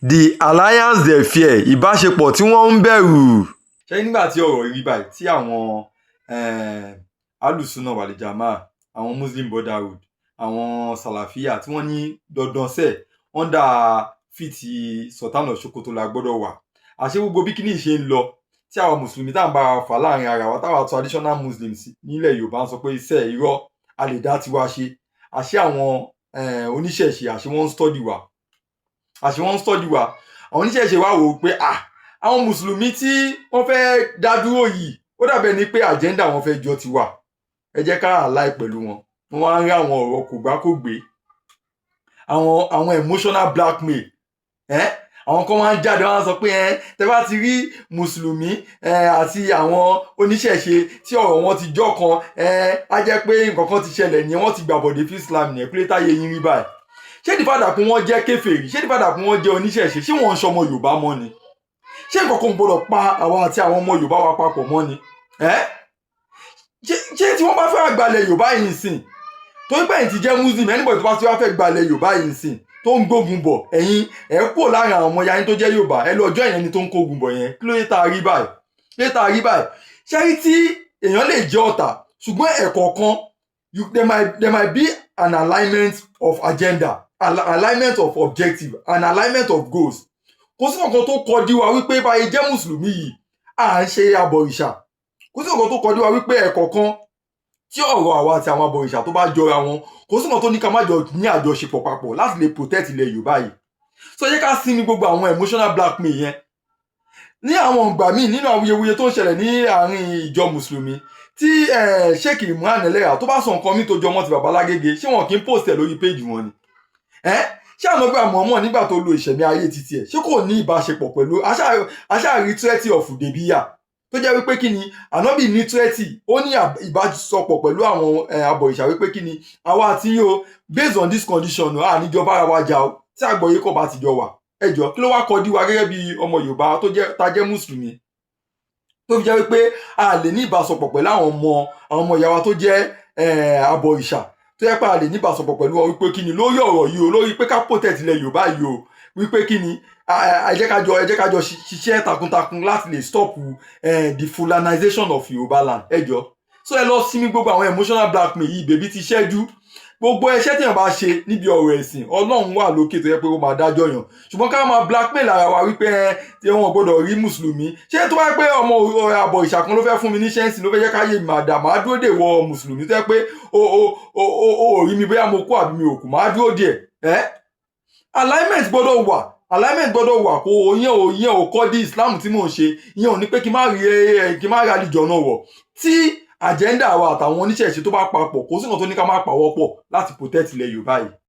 The alliance they fear, ìbáṣepọ̀ tí wọ́n ń bẹ̀rù. ṣé nígbà tí ọ̀rọ̀ rí báyìí tí àwọn alùsùnà wàlìjàmá, àwọn Muslim Brotherhood, àwọn Salafiyya tí wọ́n ní dandan sẹ̀ under fìtì Sultan of Sokoto la gbọ́dọ̀ wà. àṣé gbogbo bí kíní ṣe ń lọ tí àwọn mùsùlùmí tá à ń bá wa fà láàrin ara wa táwa traditional Muslims nílẹ̀ Yorùbá ń sọ pé iṣẹ́ irọ́ a lè dá tiwa ṣe. àṣé àwọn oníṣẹ̀ṣe àṣé wọ́n ń study wa. àwọn oníṣẹ̀ṣe wá wò ó pé àwọn mùsùlùmí tí wọ́n fẹ́ dá dúró yìí ó dàbẹ̀ ni pé agenda wọn fẹ́ jọ tiwa, ẹ jẹ́ ká align pẹ̀lú wọn. wọ́n wá ń rí àwọn ọ̀rọ̀ kògbákògbé, àwọn emotional blackmail. àwọn kan wá ń jáde wá ń sọ pé tẹ bá ti rí mùsùlùmí àti àwọn oníṣẹ̀ṣe tí ọ̀rọ̀ wọn ti jọ kan á jẹ́ pé nǹkan kan ti ṣẹlẹ̀ ní wọ́n ti gbàbọ̀dé fún Islam ní ẹ̀kúlé táyé yín rí báyìí. ṣé ìdífàdà kún wọ́n jẹ́ kèfèrí, ṣé ìdífàdà kún wọ́n jẹ́ oníṣẹ̀ṣe, ṣé wọ́n ń ṣọmọ Yorùbá mọ́ ni? ṣé nǹkan kan gbọdọ̀ pa àwa àti àwọn ọmọ Yorùbá wa papọ̀ mọ́ ni? ṣé tí wọ́n bá fẹ́ gbalẹ̀ Yorùbá yìí sìn, torí pé ẹ̀yin ti jẹ́ Muslim, anybody tó bá ti wá fẹ́ gbalẹ̀ Yorùbá yìí sìn tó ń gbógun bọ̀, ẹ̀yin kúrò láàrin àwọn ọmọ yayin tó jẹ́ Yorùbá ẹ lọ ọjọ́ ìyẹn ni tó ń kógun bọ̀ yẹn. kí ló dé tá a rí báyìí? ṣé rí tí èèyàn lè jẹ́ ọ̀tá ṣùgbọ́n ẹ̀kọ̀ọ̀kan there might be an alignment of agenda, an alignment of objective, an alignment of goals. kò sí nǹkan tó kọjú wa wípé báyìí jẹ́ mùsùlùmí yìí à ń ṣe abọ̀rìṣà. kò sí nǹkan tó kọjú wa wípé ẹ̀kọ̀ọ̀kan tí ọ̀rọ̀ àwa àti àwọn abọ̀rìṣà tó bá jọra wọn, kò sí nǹkan tó ní ká má jọ ní àjọṣepọ̀ papọ̀ láti lè protect ilẹ̀ Yorùbá yìí. so yẹ ká sinmi gbogbo àwọn emotional blackmail yẹn. ní àwọn ìgbà míì nínú awuyewuye tó ń ṣẹlẹ̀ ní àárín ìjọ mùsùlùmí tí Sheikh Imran Eleha tó bá sọ nǹkan mi tó jọ mọ́ ti Baba Lágége, ṣé wọn kì í post ẹ̀ lórí péjì wọn ni? ṣé àwọn ọgbà mọ̀ọ́mọ̀ nígbà tó lo ìṣẹ̀mí ayé títí ẹ̀ ṣé kò ní ìbáṣepọ̀ pẹ̀lú aṣáàrí treaty of Hudaybiyah tó jẹ́ wípé kí ni ànábì ní treaty, ó ní ìbáṣepọ̀ pẹ̀lú àwọn abọ̀rìṣà wípé kí ni àwa àti yín o based on this condition àníjọ bára wa jà o tí àgbọ̀yé kò bá ti jọ wà. ẹ jọ̀ọ́ kí ló wá kọjú wa gẹ́gẹ́ bí ọmọ Yorùbá tá jẹ́ mùsùlùmí tó fi jẹ́ wípé a lè ní ìbáṣepọ̀ pẹ̀lú àwọn ọmọ ìyá wa tó jẹ́ abọ̀rìṣà, tó yẹ pé a lè ní ìbáṣepọ̀ pẹ̀lú wọn wípé kí ni lórí ọ̀rọ̀ yìí o, lórí pé ká protect ilẹ̀ Yorùbá yìí o, wípé kí ni ẹ jẹ́ ká jọ ṣiṣẹ́ takuntakun láti lè stop the fulanization of Yorùbá land. ẹ jọ̀ọ́ so ẹ lọ sinmi gbogbo àwọn emotional blackmail yìí, bèbí ti ṣẹ́jú. gbogbo ẹ̀ṣẹ̀ tí èèyàn bá ṣe níbi ọ̀rọ̀ ẹ̀sìn Ọlọ́run wà lókè tó yẹ pé ó máa dájọ́ yàn, ṣùgbọ́n ká máa blackmail ara wa wípé tí wọn gbọ́dọ̀ rí mùsùlùmí. ṣé tó bá pé ọmọ abọ̀rìṣà kan ló fẹ́ fún mi ní ṣẹ́ǹsì ló fẹ́ jẹ́ káyé máa dúró dè wọ mùsùlùmí tó yẹ pé o rí mi bóyá mo kú àbí mi ò kú, máa dúró dè alignment gbọ́dọ̀ wà. kó yẹn ò kọ́ di Islam tí mò ń ṣe, ìyẹn ò ní pé kí n má rí àlejò náà wọ̀. tí agenda wa àtàwọn oníṣẹ̀ṣe tó bá papọ̀, kò sí nǹkan tó ní ká má pawọ́ pọ̀ láti protect ilẹ̀ Yorùbá yìí.